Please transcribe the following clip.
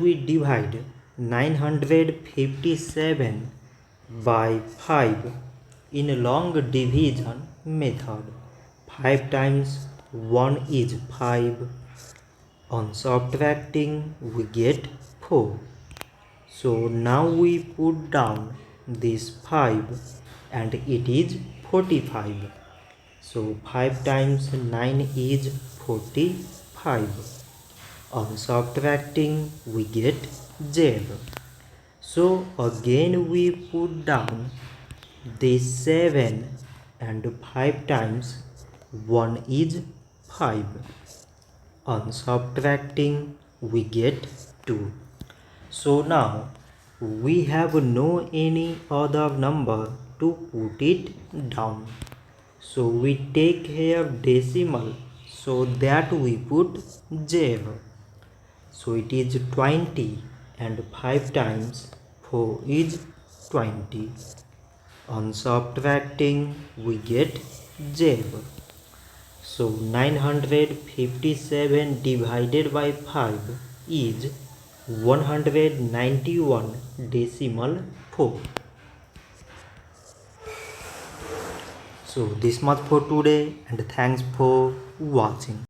We divide 957 by 5 in a long division method. 5 times 1 is 5. On subtracting we get 4. So now we put down this 5 and it is 45. So 5 times 9 is 45. On subtracting we get 0. So again we put down this 7 and 5 times 1 is 5. On subtracting we get 2. So now we have no any other number to put it down. So we take here decimal, so that we put 0. So it is 20 and 5 times 4 is 20. On subtracting we get 0. So 957 divided by 5 is 191 decimal 4. So this much for today and thanks for watching.